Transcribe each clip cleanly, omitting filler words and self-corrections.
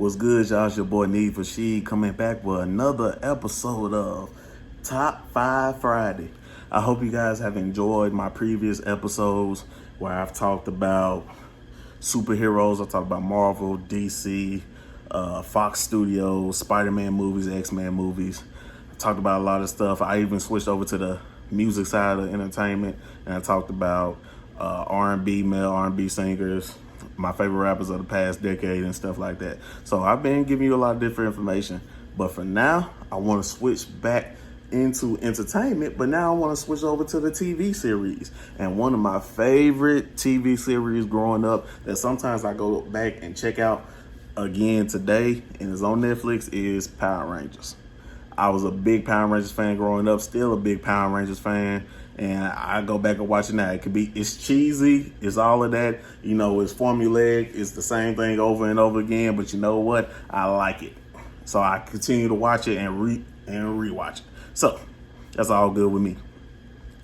What's good, y'all? It's your boy Need for She coming back with another episode of Top 5 Friday. I hope you guys have enjoyed my previous episodes where I've talked about superheroes. I talked about Marvel, DC, Fox Studios, Spider-Man movies, X-Men movies. I talked about a lot of stuff. I even switched over to the music side of entertainment, and I talked about R&B, male R&B singers, my favorite rappers of the past decade and stuff like that. So I've been giving you a lot of different information. But for now, I want to switch back into entertainment, but now I want to switch over to the TV series. And one of my favorite TV series growing up that sometimes I go back and check out again today and is on Netflix is Power Rangers. I was a big Power Rangers fan growing up, still a big Power Rangers fan, and I go back and watch it now. It's cheesy, it's all of that, it's formulaic, it's the same thing over and over again, but you know what? I like it. So I continue to watch it and rewatch it. So that's all good with me.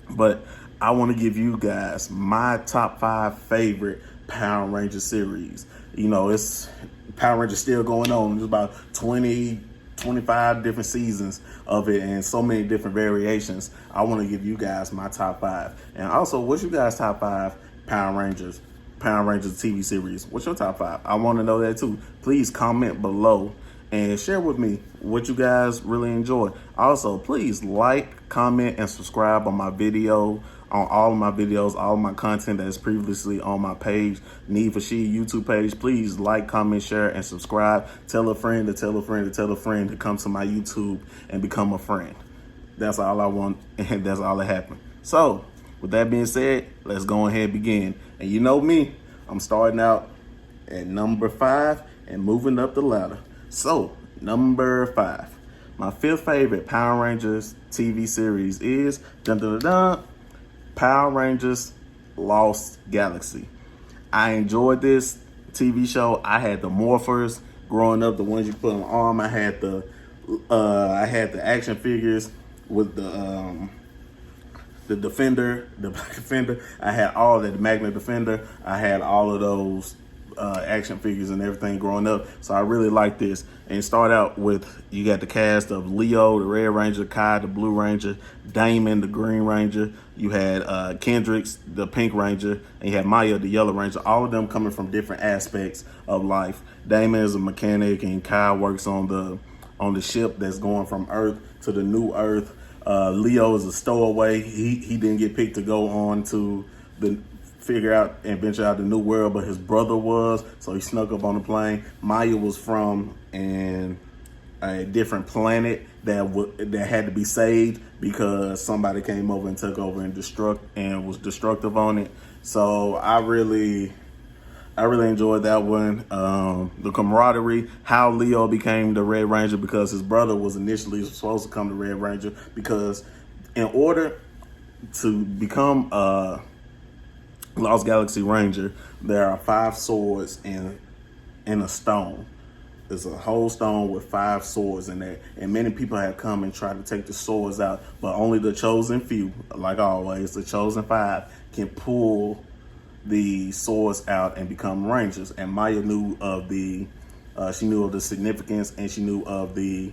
But I want to give you guys my top 5 favorite Power Ranger series. It's Power Rangers still going on. There's about 25 different seasons of it and so many different variations. I want to give you guys my top 5. And also, what's you guys' top 5 Power Rangers TV series? What's your top 5? I want to know that too. Please comment below and share with me what you guys really enjoy. Also, please like, comment, and subscribe on my video, on all of my videos, all of my content that is previously on my page, Need for She YouTube page. Please like, comment, share, and subscribe. Tell a friend to tell a friend to tell a friend to come to my YouTube and become a friend. That's all I want, and that's all that happened. So, with that being said, let's go ahead and begin. And you know me, I'm starting out at number 5 and moving up the ladder. So, number 5. My 5th favorite Power Rangers TV series is Power Rangers Lost Galaxy. I enjoyed this TV show. I had the Morphers growing up, the ones you put on the arm. I had the action figures with the Defender, the Black Defender. I had all that, the Magna Defender. I had all of those action figures and everything growing up. So I really like this. And start out with, you got the cast of Leo, the Red Ranger, Kai, the Blue Ranger, Damon, the Green Ranger. You had Kendricks, the Pink Ranger, and you had Maya, the Yellow Ranger. All of them coming from different aspects of life. Damon is a mechanic, and Kai works on the ship that's going from Earth to the new Earth. Leo is a stowaway. He didn't get picked to go on to figure out and venture out the new world, but his brother was, so he snuck up on the plane. Maya was from a different planet that had to be saved because somebody came over and took over and was destructive on it. So I really enjoyed that one. The camaraderie, how Leo became the Red Ranger, because his brother was initially supposed to become the Red Ranger, because in order to become Lost Galaxy Ranger, there are 5 swords in a stone. There's a whole stone with 5 swords in there, and many people have come and tried to take the swords out, but only the chosen few, like always, the chosen 5 can pull the swords out and become Rangers. And Maya knew of the significance, and she knew of the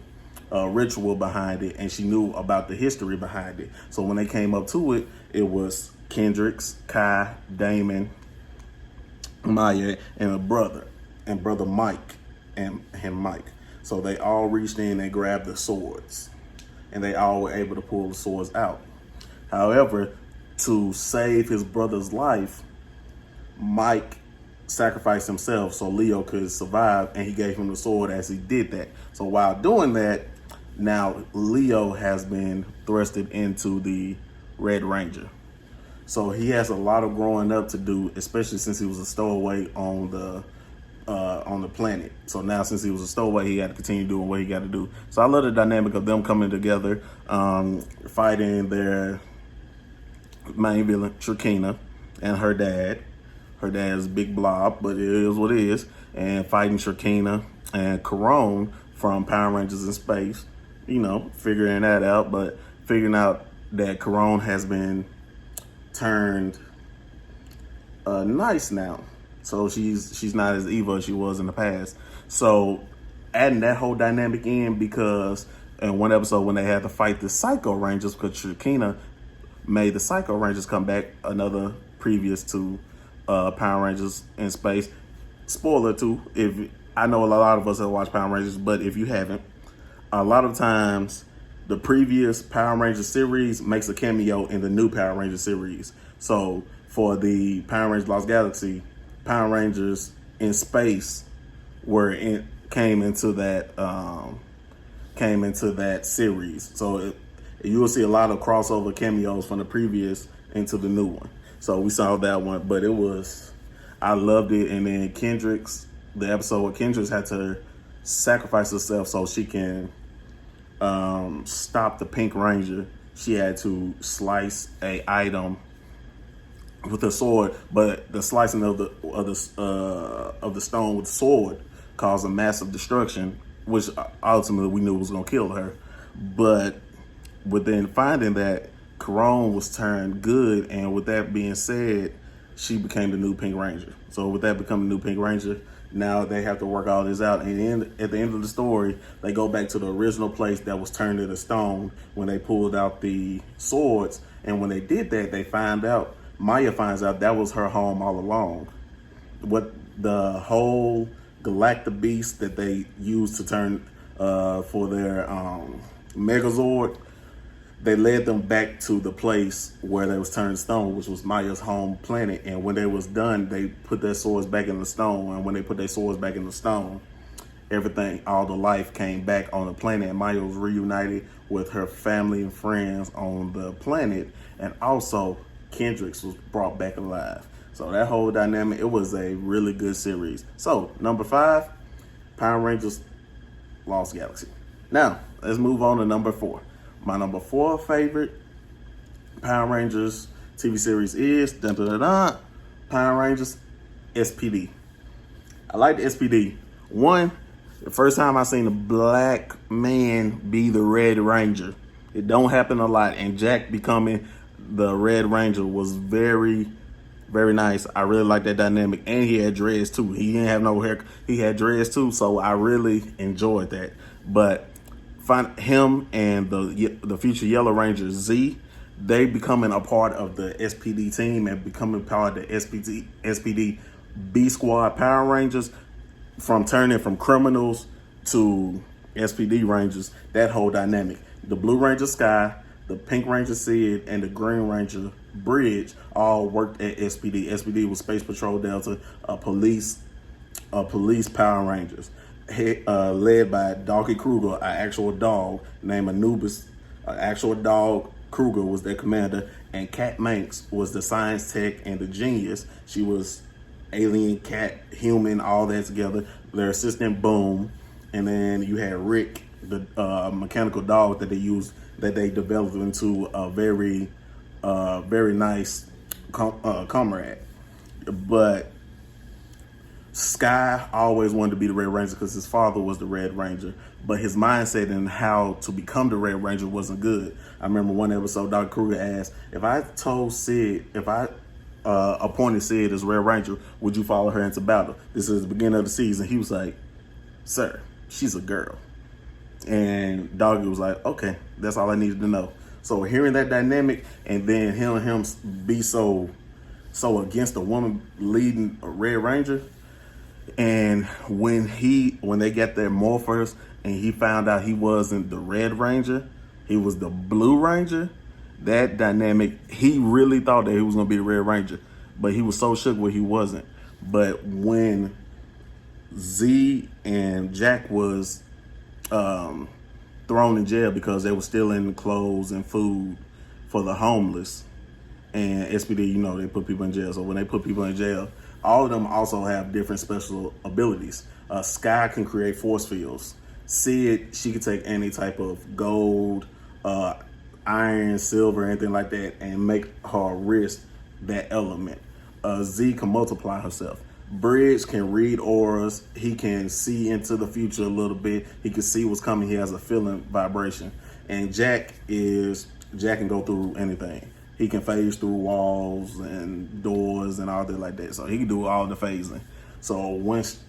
ritual behind it, and she knew about the history behind it. So when they came up to it, it was Kendricks, Kai, Damon, Maya, and brother Mike and Mike. So they all reached in and grabbed the swords, and they all were able to pull the swords out. However, to save his brother's life, Mike sacrificed himself so Leo could survive, and he gave him the sword as he did that. So while doing that, now Leo has been thrusted into the Red Ranger. So he has a lot of growing up to do, especially since he was a stowaway on the planet. So now, since he was a stowaway, he had to continue doing what he got to do. So I love the dynamic of them coming together, fighting their main villain, Trakina, and her dad. Her dad's Big Blob, but it is what it is. And fighting Trakina and Karone from Power Rangers in Space. Figuring that out, but figuring out that Karone has been turned nice now. So she's not as evil as she was in the past. So adding that whole dynamic in because in one episode when they had to fight the Psycho Rangers, because Shakina made the Psycho Rangers come back, another previous to Power Rangers in Space. Spoiler too, if I know a lot of us have watched Power Rangers, but if you haven't, a lot of times the previous Power Rangers series makes a cameo in the new Power Rangers series. So for the Power Rangers Lost Galaxy, Power Rangers in Space came into that series. So you will see a lot of crossover cameos from the previous into the new one. So we saw that one, but I loved it. And then the episode where Kendrix had to sacrifice herself so she can stop the Pink Ranger. She had to slice a item with a sword, but the slicing of the stone with the sword caused a massive destruction, which ultimately we knew was gonna kill her. But within finding that, Corone was turned good, and with that being said, she became the new Pink Ranger. So with that becoming the new Pink Ranger, now they have to work all this out. And then at the end of the story, they go back to the original place that was turned into stone when they pulled out the swords. And when they did that, Maya finds out that was her home all along. What the whole Galactic Beast that they used to turn for their Megazord, they led them back to the place where they was turned stone, which was Maya's home planet. And when they was done, they put their swords back in the stone. And when they put their swords back in the stone, everything, all the life came back on the planet. And Maya was reunited with her family and friends on the planet. And also, Kendrix was brought back alive. So that whole dynamic, it was a really good series. So, number 5, Power Rangers Lost Galaxy. Now, let's move on to number 4. My number 4 favorite Power Rangers TV series is Power Rangers SPD. I like the SPD. One, the first time I seen a black man be the Red Ranger. It don't happen a lot, and Jack becoming the Red Ranger was very, very nice. I really like that dynamic, and he had dreads too. He didn't have no hair; he had dreads too, so I really enjoyed that. But find him and the future Yellow Ranger Z, they becoming a part of the SPD team and becoming part of the SPD B Squad Power Rangers, from turning from criminals to SPD Rangers. That whole dynamic, the Blue Ranger Sky, the Pink Ranger Zedd, and the Green Ranger Bridge all worked at SPD. SPD was Space Patrol Delta, police Power Rangers, led by Doggy Kruger, an actual dog named Anubis. An actual dog, Kruger, was their commander, and Cat Manx was the science tech and the genius. She was alien, cat, human, all that together. Their assistant, Boom, and then you had Rick, the mechanical dog that they developed into a very nice comrade. But Sky always wanted to be the Red Ranger because his father was the Red Ranger, but his mindset and how to become the Red Ranger wasn't good. I remember one episode, Dr. Kruger asked, if I appointed Zedd as Red Ranger, would you follow her into battle? This is the beginning of the season. He was like, sir, she's a girl. And Doggy was like, okay, that's all I needed to know. So hearing that dynamic, and then him be so against a woman leading a Red Ranger, and when they got their morphers and he found out he wasn't the Red Ranger, he was the Blue Ranger, that dynamic, he really thought that he was going to be the Red Ranger, but he was so shook when he wasn't. But when Z and Jack was thrown in jail because they were stealing clothes and food for the homeless, and SPD, they put people in jail. So when they put people in jail, all of them also have different special abilities. Sky can create force fields. Zedd, she can take any type of gold, iron, silver, anything like that, and make her wrist that element. Z can multiply herself. Bridge can read auras. He can see into the future a little bit. He can see what's coming. He has a feeling vibration. And Jack can go through anything. He can phase through walls and doors and all that like that. So he can do all the phasing. So once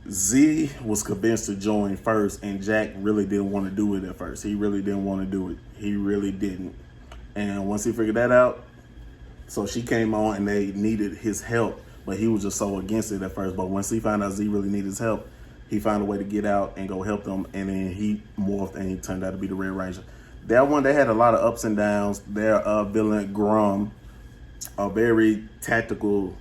Z was convinced to join first, and Jack really didn't want to do it at first. He really didn't want to do it. He really didn't. And once he figured that out, so she came on and they needed his help, but he was just so against it at first. But once he found out Z really needed his help, he found a way to get out and go help them, and then he morphed and he turned out to be the Red Ranger. That one, they had a lot of ups and downs. Their villain, Grum, a very tactical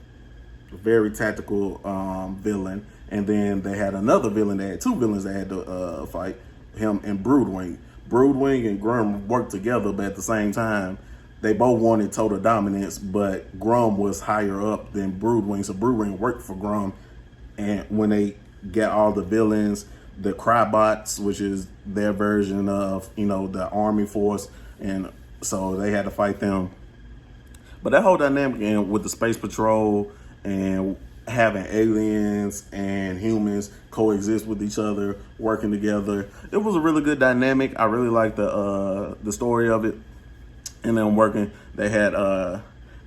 villain. And then they had another villain. They had two villains they had to fight, him and Broodwing. Broodwing and Grum worked together, but at the same time, they both wanted total dominance, but Grum was higher up than Broodwing. So Broodwing worked for Grum. And when they got all the villains, the Crybots, which is their version of, the army force, and so they had to fight them. But that whole dynamic, and with the Space Patrol and having aliens and humans coexist with each other, working together, it was a really good dynamic. I really liked the story of it. And then working, they had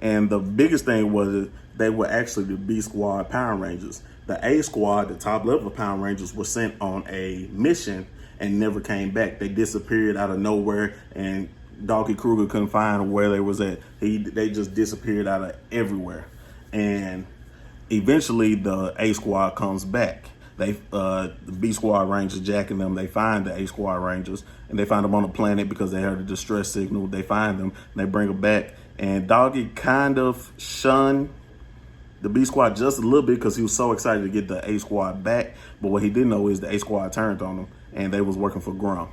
and the biggest thing was they were actually the B Squad Power Rangers. The A Squad, the top level Power Rangers, were sent on a mission and never came back. They disappeared out of nowhere, and Doggy Kruger couldn't find where they was at. They just disappeared out of everywhere. And eventually the A Squad comes back. The B Squad Rangers, Jack and them, they find the A Squad Rangers, and they find them on the planet because they heard a distress signal. They find them, and they bring them back. And Doggy kind of shunned the B Squad just a little bit because he was so excited to get the A Squad back. But what he didn't know is the A Squad turned on him, and they was working for Grum.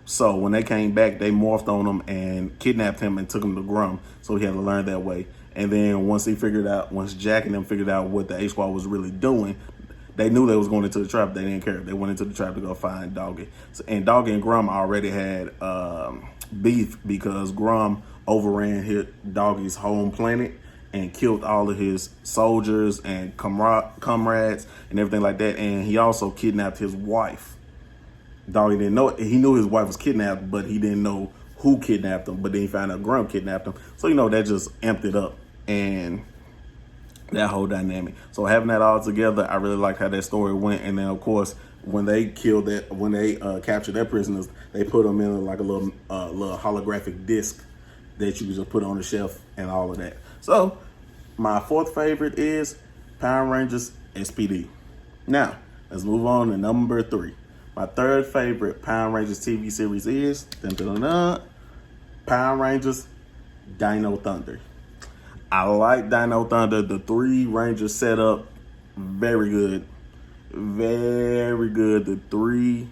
So when they came back, they morphed on him and kidnapped him and took him to Grum. So he had to learn that way. And then once Jack and them figured out what the A Squad was really doing, they knew they was going into the trap. They didn't care. They went into the trap to go find Doggy. And Doggy and Grum already had beef because Grum overran Doggy's home planet and killed all of his soldiers and comrades and everything like that. And he also kidnapped his wife. Doggy didn't know it. He knew his wife was kidnapped, but he didn't know who kidnapped him. But then he found out Grum kidnapped him. So, that just amped it up. And that whole dynamic. So having that all together, I really liked how that story went. And then, of course, when they captured their prisoners, they put them in like a little holographic disc that you can just put on the shelf and all of that. So my fourth favorite is Power Rangers SPD. Now, let's move on to number 3. My third favorite Power Rangers TV series is Power Rangers Dino Thunder. I like Dino Thunder. The 3 Rangers setup, very good. Very good. The 3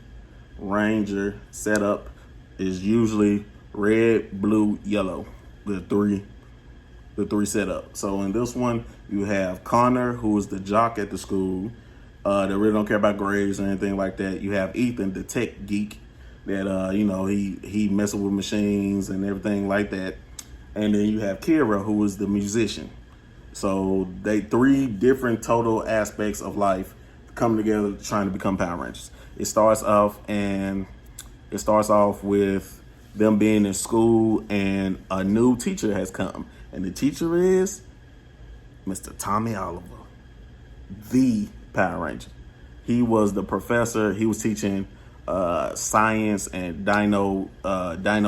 Ranger setup is usually red, blue, yellow. The three setup. So in this one, you have Connor, who is the jock at the school. That really don't care about grades or anything like that. You have Ethan, the tech geek, that he messing with machines and everything like that. And then you have Kira, who is the musician. So they 3 different total aspects of life come together trying to become Power Rangers. It starts off with them being in school and a new teacher has come. And the teacher is Mr. Tommy Oliver, the Power Ranger. He was the professor. He was teaching science and dino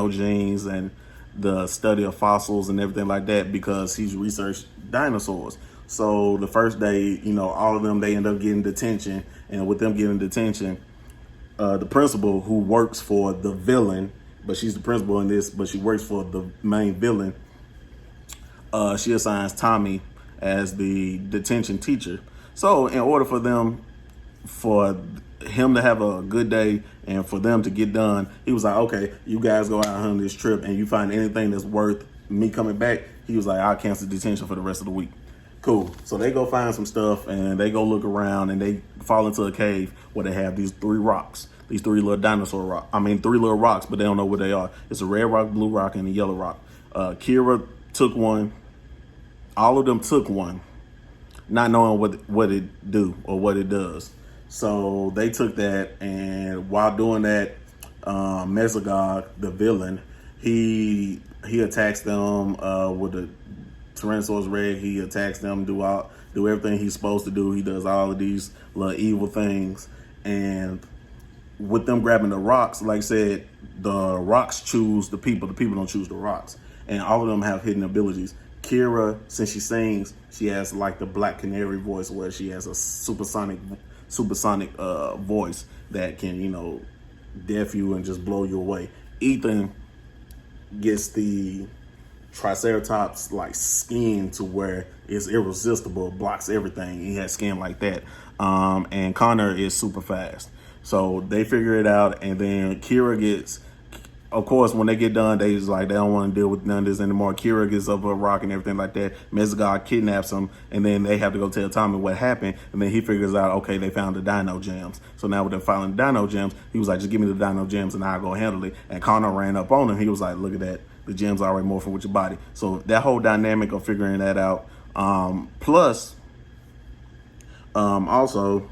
genes and the study of fossils and everything like that because he's researched dinosaurs. So the first day, all of them, they end up getting detention. And with them getting detention, the principal, who works for the villain, but she's the principal in this, but she works for the main villain, she assigns Tommy as the detention teacher. So in order for him to have a good day and for them to get done, he was like, okay, you guys go out on this trip and you find anything that's worth me coming back. He was like, I'll cancel detention for the rest of the week. Cool. So they go find some stuff and they go look around and they fall into a cave where they have these 3 rocks. These 3 little 3 little rocks, but they don't know what they are. It's a red rock, blue rock, and a yellow rock. Kira took one. All of them took one, not knowing what it do or what it does. So they took that, and while doing that, Mesogog, the villain, he attacks them with a Tyrannosaurus Rex. He attacks them, do everything he's supposed to do. He does all of these little evil things. And with them grabbing the rocks, like I said, the rocks choose the people don't choose the rocks. And all of them have hidden abilities. Kira, since she sings, she has like the Black Canary voice where she has a supersonic voice that can, deaf you and just blow you away. Ethan gets the Triceratops like skin to where it's irresistible, blocks everything. He has skin like that. And Connor is super fast. So they figure it out, and then Kira gets, of course, when they get done, they don't want to deal with none of this anymore. Kira gets up a rock and everything like that. Mezgod kidnaps him, and then they have to go tell Tommy what happened. And then he figures out, okay, they found the Dino Gems. So now with them finding the Dino Gems, he was like, just give me the Dino Gems and I'll go handle it. And Connor ran up on him. He was like, look at that. The gems are already morphing with your body. So that whole dynamic of figuring that out. Plus, also,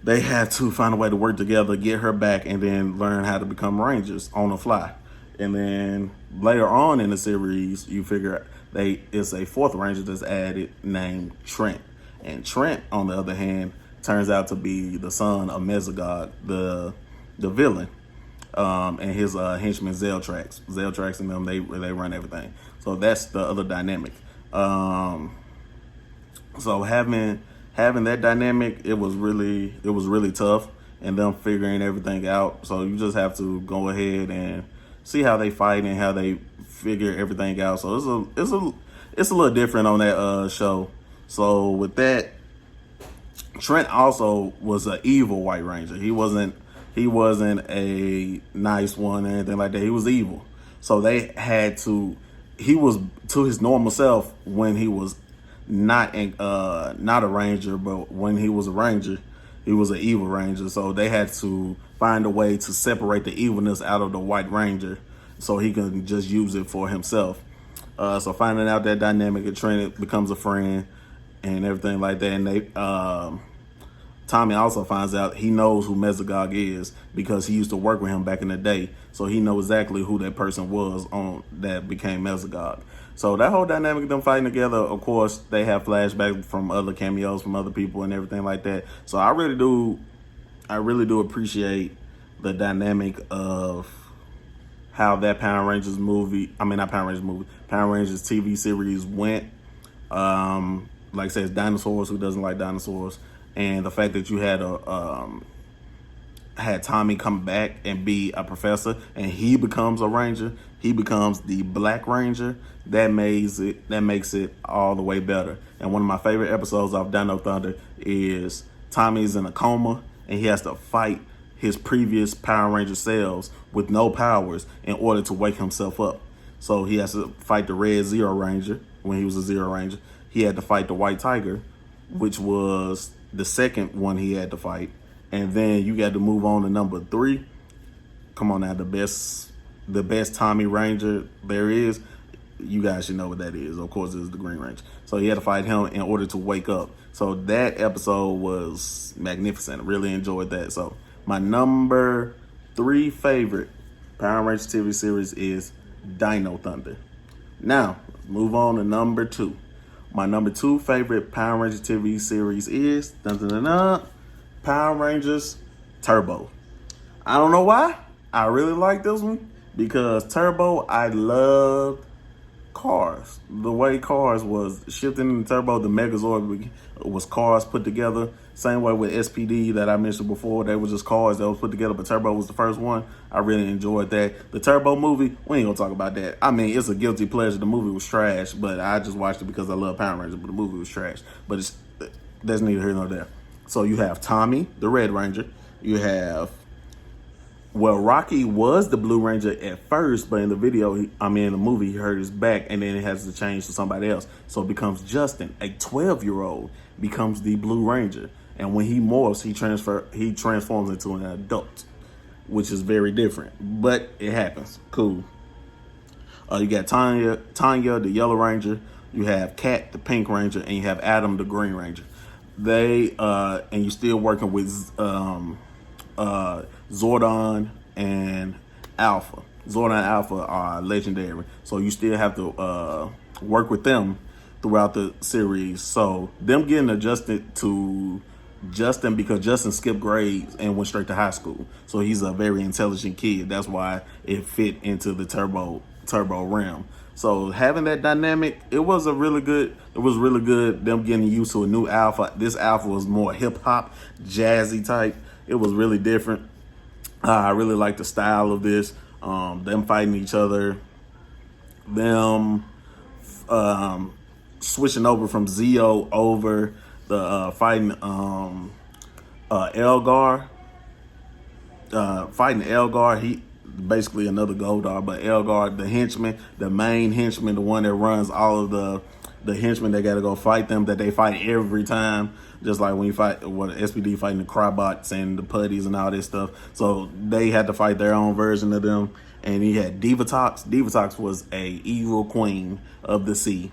they had to find a way to work together, get her back, and then learn how to become Rangers on the fly. And then later on in the series, you figure it's a fourth Ranger that's added named Trent. And Trent, on the other hand, turns out to be the son of Mezgod, the villain. And his henchman Zeltrax. Zeltrax and them, they run everything. So that's the other dynamic. So having that dynamic, it was really tough, and them figuring everything out. So you just have to go ahead and see how they fight and how they figure everything out. So it's a little different on that show. So with that, Trent also was an evil White Ranger. He wasn't a nice one or anything like that. He was evil. So he was to his normal self when he was not a ranger, but when he was a ranger, he was an evil ranger. So they had to find a way to separate the evilness out of the White Ranger so he can just use it for himself. So finding out that dynamic, and Trent becomes a friend and everything like that. And Tommy also finds out he knows who Mezgod is because he used to work with him back in the day. So he knows exactly who that person was that became Mezgod. So that whole dynamic of them fighting together, of course, they have flashbacks from other cameos from other people and everything like that. So I really do appreciate the dynamic of how that Power Rangers TV series went. Like I said, it's dinosaurs. Who doesn't like dinosaurs? And the fact that you had Tommy come back and be a professor, and he becomes a ranger, he becomes the Black Ranger. That makes it all the way better. And one of my favorite episodes of Dino Thunder is Tommy's in a coma and he has to fight his previous Power Ranger selves with no powers in order to wake himself up. So he has to fight the Red Zero Ranger when he was a Zero Ranger. He had to fight the White Tiger, which was the second one he had to fight. And then you got to move on to number 3. Come on now, the best Tommy Ranger there is. You guys should know what that is. Of course, it's the Green Ranger. So he had to fight him in order to wake up. So that episode was magnificent. I really enjoyed that. So my number 3 favorite Power Rangers TV series is Dino Thunder. Now, let's move on to number 2. My number 2 favorite Power Rangers TV series is Power Rangers Turbo. I don't know why. I really like this one because Turbo, I loved Cars. The way Cars was shifting in Turbo, the Megazord was Cars put together. Same way with SPD that I mentioned before. They were just cars that was put together, but Turbo was the first one. I really enjoyed that. The Turbo movie, we ain't gonna talk about that. I mean, it's a guilty pleasure. The movie was trash, but I just watched it because I love Power Rangers, but the movie was trash. But that's neither here nor there. So you have Tommy, the Red Ranger. You have, Rocky was the Blue Ranger at first, but in the movie, he hurt his back, and then it has to change to somebody else. So it becomes Justin, a 12-year-old, becomes the Blue Ranger. And when he morphs, he transforms into an adult, which is very different, but it happens. Cool. You got Tanya, the Yellow Ranger. You have Kat, the Pink Ranger, and you have Adam, the Green Ranger. And you're still working with Zordon and Alpha. Zordon and Alpha are legendary, so you still have to work with them throughout the series. So them getting adjusted to Justin, because Justin skipped grades and went straight to high school. So he's a very intelligent kid. That's why it fit into the turbo realm. So having that dynamic, it was really good. Them getting used to a new alpha. This alpha was more hip hop, jazzy type. It was really different. I really like the style of this. Them fighting each other. Them switching over from Zeo over the fighting Elgar. Fighting Elgar, he basically another Goldar, but Elgar, the henchman, the main henchman, the one that runs all of the henchmen that got to go fight them, that they fight every time. Just like when you fight SPD fighting the Crybots and the Putties and all this stuff. So they had to fight their own version of them. And he had Divatox. Divatox was a evil queen of the sea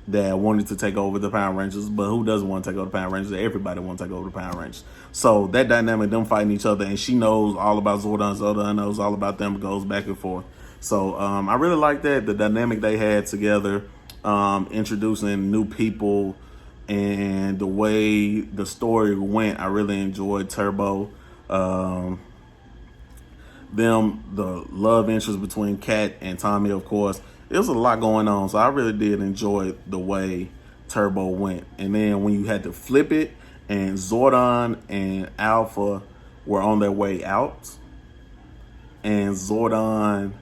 that wanted to take over the Power Rangers, but who doesn't want to take over the Power Rangers? Everybody wants to take over the Power Rangers. So that dynamic, them fighting each other, and she knows all about Zordon. Zordon knows all about them. It goes back and forth. So I really like that, the dynamic they had together, introducing new people, and the way the story went. I really enjoyed Turbo. The love interest between Kat and Tommy, of course. There was a lot going on, so I really did enjoy the way Turbo went. And then when you had to flip it, and Zordon and Alpha were on their way out, and Zordon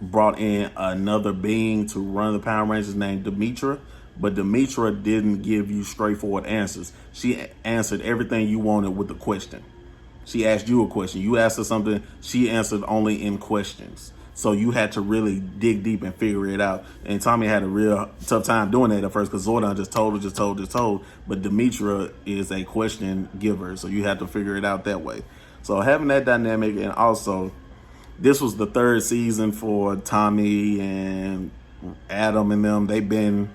brought in another being to run the Power Rangers named Demetra, but Demetra didn't give you straightforward answers. She answered everything you wanted with a question. She asked you a question. You asked her something. She answered only in questions. So you had to really dig deep and figure it out. And Tommy had a real tough time doing that at first, because Zordon just told. But Demetra is a question giver, so you had to figure it out that way. So having that dynamic, and also this was the third season for Tommy and Adam and them. They've been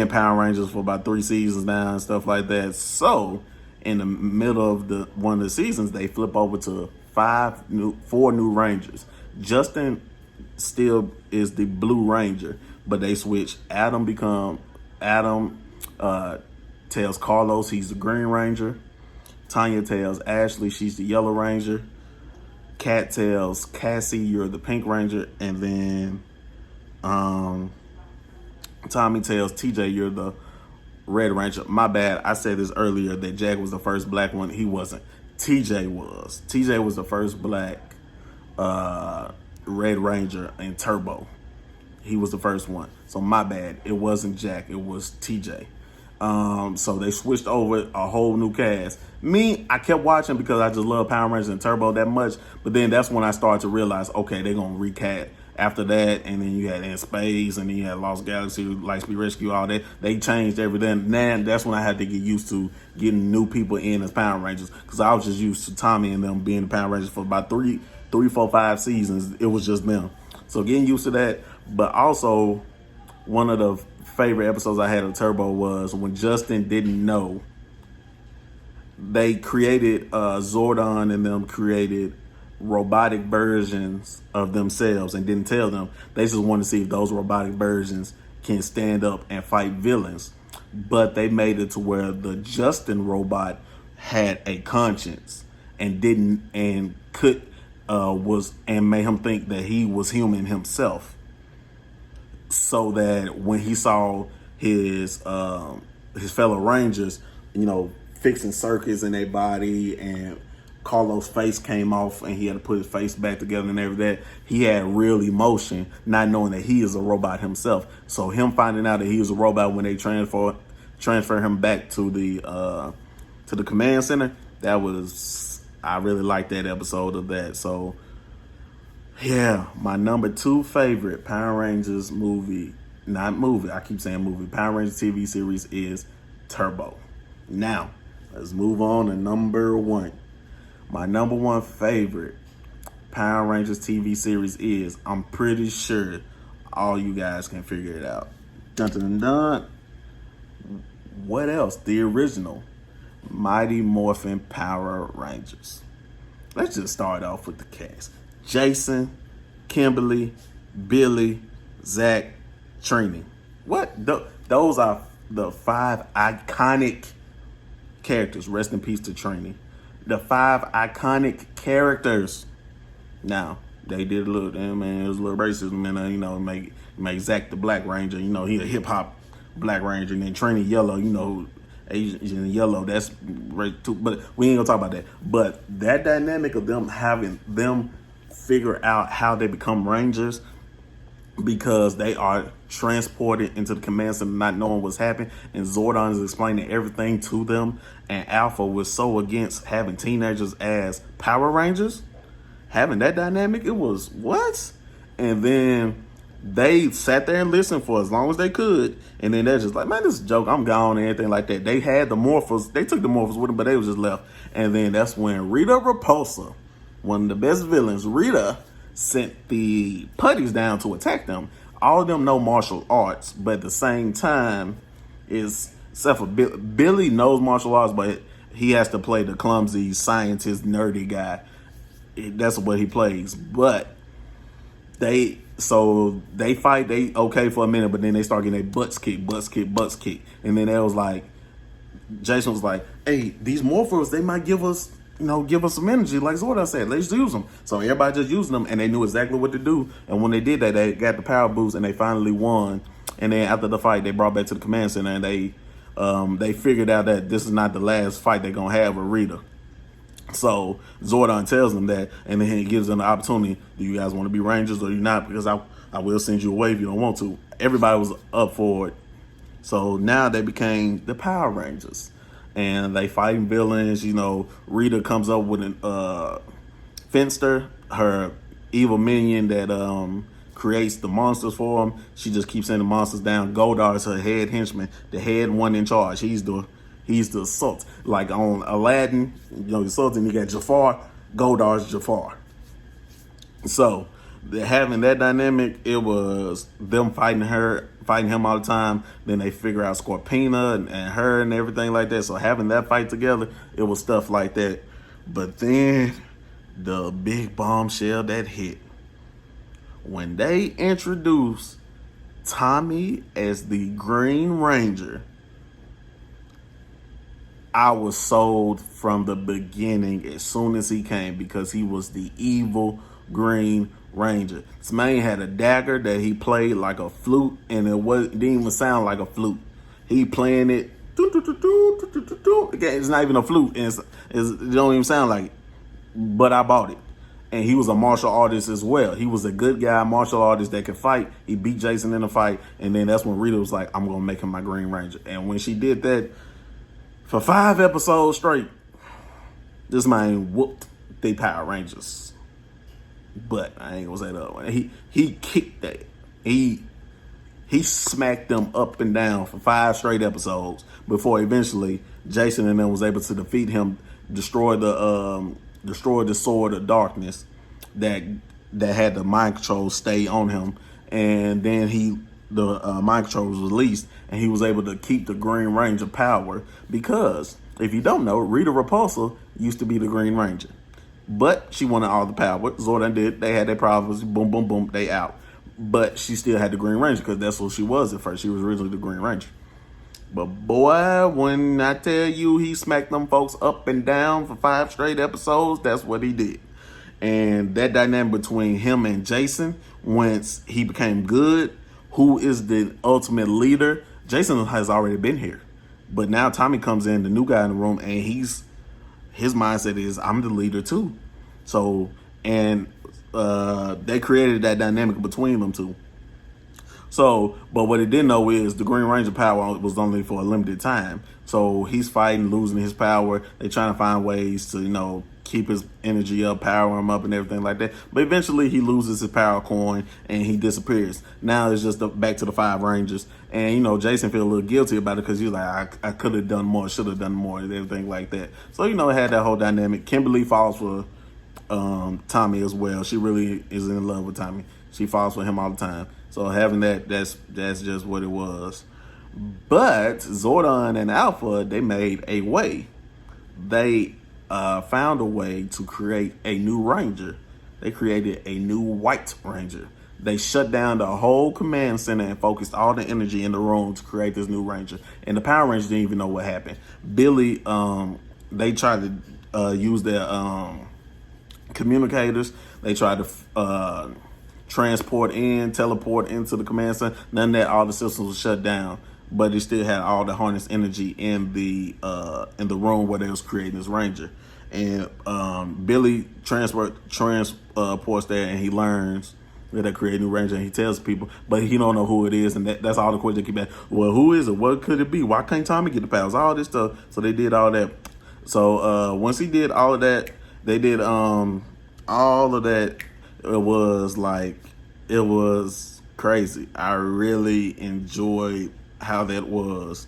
Power Rangers for about 3 seasons now and stuff like that. So in the middle of one of the seasons, they flip over to 4 new Rangers. Justin still is the Blue Ranger, but they switch. Adam tells Carlos he's the Green Ranger. Tanya tells Ashley she's the Yellow Ranger. Kat tells Cassie you're the Pink Ranger, and then Tommy tells TJ you're the Red Ranger. My bad, I said this earlier that Jack was the first black one. He wasn't. TJ was. TJ was the first black Red Ranger in Turbo. He was the first one. So my bad, it wasn't Jack, it was TJ. So they switched over a whole new cast. Me, I kept watching because I just love Power Rangers and Turbo that much. But then that's when I started to realize, okay, they're going to recast after that. And then you had In Space, and then you had Lost Galaxy, Lightspeed Rescue, all that. They changed everything. Now that's when I had to get used to getting new people in as Power Rangers, because I was just used to Tommy and them being the Power Rangers for about 3, 4, 5 seasons. It was just them. So getting used to that. But also, one of the favorite episodes I had of Turbo was when Justin didn't know. They created Zordon and them created robotic versions of themselves and didn't tell them. They just wanted to see if those robotic versions can stand up and fight villains. But they made it to where the Justin robot had a conscience and didn't and could and made him think that he was human himself. So that when he saw his fellow Rangers, fixing circuits in their body, and Carlos' face came off and he had to put his face back together and everything, he had real emotion, not knowing that he is a robot himself. So him finding out that he was a robot when they transfer him back to the command center, I really liked that episode of that. So yeah, my number 2 favorite Power Rangers movie, not movie, I keep saying movie, Power Rangers TV series is Turbo. Now, let's move on to number 1. My number 1 favorite Power Rangers TV series is, I'm pretty sure all you guys can figure it out. Dun dun dun. What else? The original Mighty Morphin Power Rangers. Let's just start off with the cast. Jason, Kimberley, Billy, Zach, Trini. What? Those are the 5 iconic characters. Rest in peace to Trini. The 5 iconic characters. Now, they did a little, man, it was a little racism, and make Zach the Black Ranger. He a hip hop Black Ranger, and then Trini Yellow. Asian yellow. That's right too. But we ain't gonna talk about that. But that dynamic of them having them figure out how they become Rangers, because they are transported into the command center not knowing what's happening, and Zordon is explaining everything to them, and Alpha was so against having teenagers as Power Rangers. Having that dynamic, it was what? And then they sat there and listened for as long as they could, and then they're just like, man, this is a joke, I'm gone, and everything like that. They had the Morphers, they took the Morphers with them, but they was just left. And then that's when Rita Repulsa, one of the best villains, Rita, sent the putties down to attack them. All of them know martial arts, but at the same time, except for Billy knows martial arts, but he has to play the clumsy scientist nerdy guy. That's what he plays. But they fight, they okay for a minute, but then they start getting their butts kicked. And then they was like, Jason was like, hey, these morphers, they might give us some energy, like Zordon said. Let's use them. So everybody just using them, and they knew exactly what to do. And when they did that, they got the power boost, and they finally won. And then after the fight, they brought back to the command center, and they figured out that this is not the last fight they're gonna have with Rita. So Zordon tells them that, and then he gives them the opportunity. Do you guys want to be Rangers or you not? Because I will send you away if you don't want to. Everybody was up for it. So now they became the Power Rangers. And they fighting villains. Rita comes up with an Finster, her evil minion that creates the monsters for them. She just keeps sending monsters down. Goldar is her head henchman, the head one in charge. He's the Sultan. Like on Aladdin, the Sultan, you got Jafar. Goldar's Jafar. So having that dynamic, it was them fighting him all the time. Then they figure out Scorpina and her and everything like that. So having that fight together, it was stuff like that. But then the big bombshell that hit when they introduced Tommy as the Green Ranger. I was sold from the beginning as soon as he came, because he was the evil Green Ranger. This man had a dagger that he played like a flute, and it didn't even sound like a flute. He playing it. It's not even a flute, and it don't even sound like it. But I bought it. And he was a martial artist as well. He was a good guy, martial artist that could fight. He beat Jason in a fight, and then that's when Rita was like, I'm going to make him my Green Ranger. And when she did that, for 5 episodes straight, this man whooped the Power Rangers. But I ain't gonna say that one. He kicked that. He smacked them up and down for 5 straight episodes before eventually Jason and them was able to defeat him, destroy the sword of darkness that had the mind control stay on him, and then the mind control was released, and he was able to keep the Green Ranger power. Because if you don't know, Rita Repulsa used to be the Green Ranger, but she wanted all the power. Zordon did. They had their problems. Boom, boom, boom. They out. But she still had the Green Ranger, because that's what she was at first. She was originally the Green Ranger. But boy, when I tell you he smacked them folks up and down for 5 straight episodes, that's what he did. And that dynamic between him and Jason, once he became good, who is the ultimate leader? Jason has already been here. But now Tommy comes in, the new guy in the room, and his mindset is, I'm the leader too. So, and they created that dynamic between them two. So, but what he didn't know is the Green Ranger power was only for a limited time. So he's fighting, losing his power. They're trying to find ways to, keep his energy up, power him up and everything like that. But eventually he loses his power coin and he disappears. Now it's just back to the 5 Rangers. And, Jason feels a little guilty about it, because he's like, I could have done more, should have done more, and everything like that. So, it had that whole dynamic. Kimberley falls for Tommy as well. She really is in love with Tommy. She falls for him all the time. So having that's just what it was. But Zordon and Alpha, they made a way. They found a way to create a new Ranger. They created a new White Ranger. They shut down the whole command center and focused all the energy in the room to create this new Ranger. And the Power Rangers didn't even know what happened. Billy, they tried to use their communicators. They tried to teleport into the command center. None of that. All the systems were shut down, but they still had all the harness energy in the room where they was creating this Ranger. And Billy transports there, and he learns that they create a new Ranger, and he tells people, but he don't know who it is, and that's all the questions they keep asking. Well, who is it? What could it be? Why can't Tommy get the powers? All this stuff. So they did all that. So once he did all of that, they did all of that. It was crazy. I really enjoyed how that was.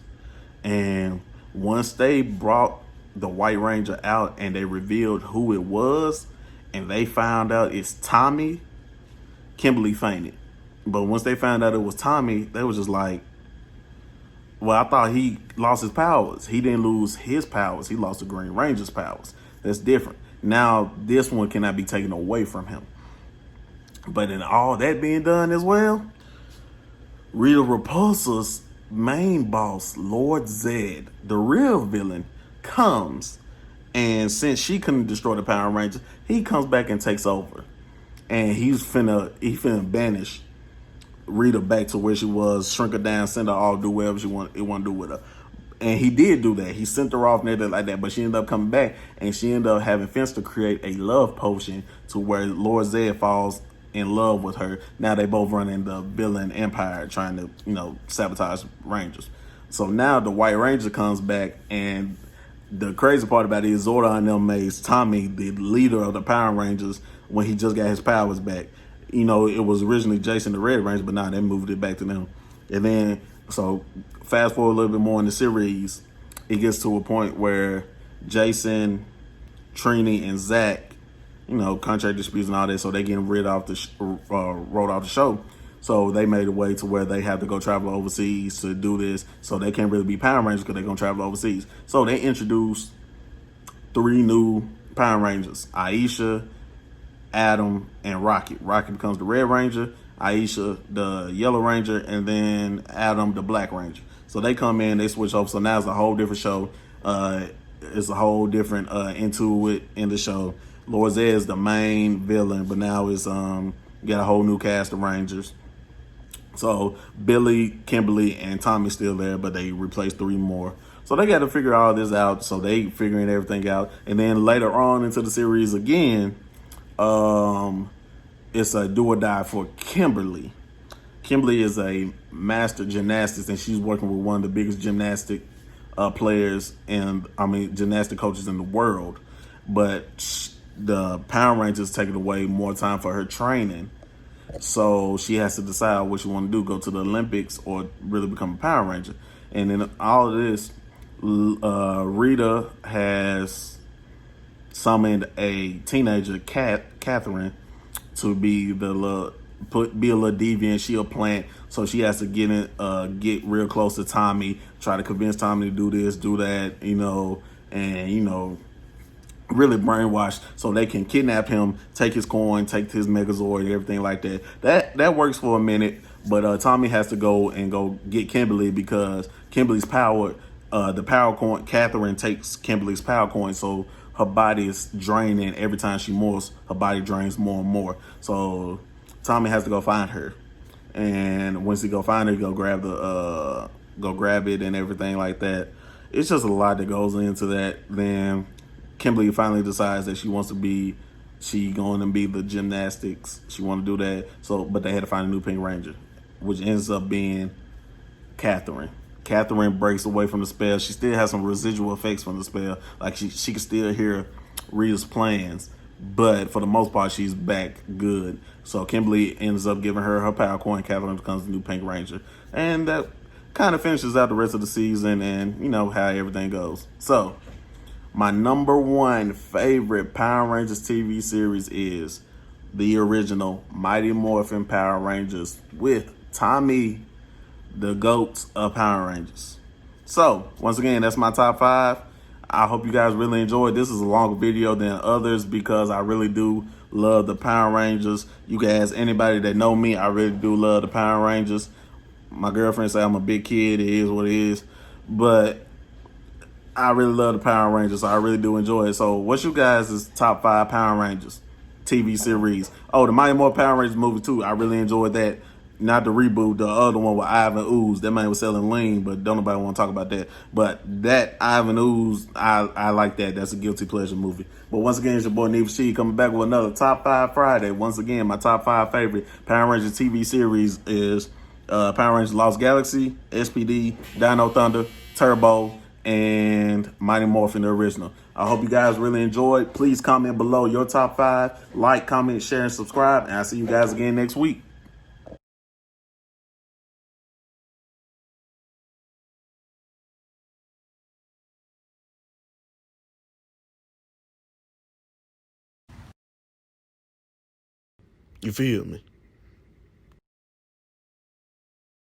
And once they brought the White Ranger out and they revealed who it was, and they found out it's Tommy, Kimberley fainted. But once they found out it was Tommy, they was just like, well, I thought he lost his powers. He didn't lose his powers. He lost the Green Ranger's powers. That's different. Now, this one cannot be taken away from him. But in all that being done as well, Rita Repulsa's main boss, Lord Zedd, the real villain, comes. And since she couldn't destroy the Power Rangers, he comes back and takes over. And he finna banish Rita back to where she was, shrink her down, send her off, do whatever he want to do with her. And he did do that. He sent her off and everything like that. But she ended up coming back, and she ended up having Finster create a love potion to where Lord Zedd falls in love with her. Now they both running the villain empire, trying to, sabotage Rangers. So now the White Ranger comes back, and the crazy part about it is Zordon and them made Tommy the leader of the Power Rangers when he just got his powers back. It was originally Jason the Red Ranger, but now they moved it back to them. And then, so fast forward a little bit more in the series, it gets to a point where Jason, Trini, and Zach, contract disputes and all that, so they getting wrote off the show. So they made a way to where they have to go travel overseas to do this, so they can't really be Power Rangers because they're going to travel overseas. So they introduced 3 new Power Rangers: Aisha, Adam, and Rocket. Rocket becomes the Red Ranger, Aisha the Yellow Ranger, and then Adam the Black Ranger. So they come in, they switch over. So now it's a whole different show. It's a whole different into it in the show. Lord Zedd is the main villain, but now it's got a whole new cast of Rangers. So Billy, Kimberley, and Tommy's still there, but they replaced 3 more. So they got to figure all this out. So they figuring everything out. And then later on into the series again, it's a do or die for Kimberley. Kimberley is a master gymnastist, and she's working with one of the biggest gymnastic gymnastic coaches in the world. But the Power Rangers taking away more time for her training. So she has to decide what she want to do, go to the Olympics or really become a Power Ranger. And in all of this, Rita has summoned a teenager, Catherine, to be be a little deviant. She a plant, so she has to get real close to Tommy, try to convince Tommy to do this, do that, and really brainwashed so they can kidnap him, take his coin, take his Megazord, and everything like that. That works for a minute, but Tommy has to go get Kimberley because Kimberley's power, the power coin. Catherine takes Kimberley's power coin, so her body is draining every time she morphs. Her body drains more and more. So Tommy has to go find her, and once he go find her, he go grab it and everything like that. It's just a lot that goes into that. Then Kimberley finally decides that she going to be the gymnastics. She want to do that. So, but they had to find a new Pink Ranger, which ends up being Catherine. Catherine breaks away from the spell. She still has some residual effects from the spell. Like she can still hear Rita's plans, but for the most part, she's back good. So Kimberley ends up giving her power coin. Catherine becomes the new Pink Ranger, and that kind of finishes out the rest of the season, and how everything goes. So my number 1 favorite Power Rangers TV series is the original Mighty Morphin Power Rangers with Tommy, the GOAT of Power Rangers. So once again, that's my top 5. I hope you guys really enjoyed. This is a longer video than others because I really do Love the Power Rangers. You can ask anybody that know me. I really do love the Power Rangers. My girlfriend say I'm a big kid. It is what it is. But I really love the Power Rangers, so I really do enjoy it. So what's you guys' top 5 Power Rangers TV series? Oh, the Mighty Morphin Power Rangers movie too. I really enjoyed that. Not the reboot, the other one with Ivan Ooze. That man was selling lean, but don't nobody want to talk about that. But that Ivan Ooze, I like that. That's a guilty pleasure movie. But once again, it's your boy Neva She coming back with another Top 5 Friday. Once again, my top 5 favorite Power Rangers TV series is Power Rangers Lost Galaxy, SPD, Dino Thunder, Turbo, and Mighty Morphin, the original. I hope you guys really enjoyed. Please comment below your top 5. Like, comment, share, and subscribe. And I'll see you guys again next week. You feel me?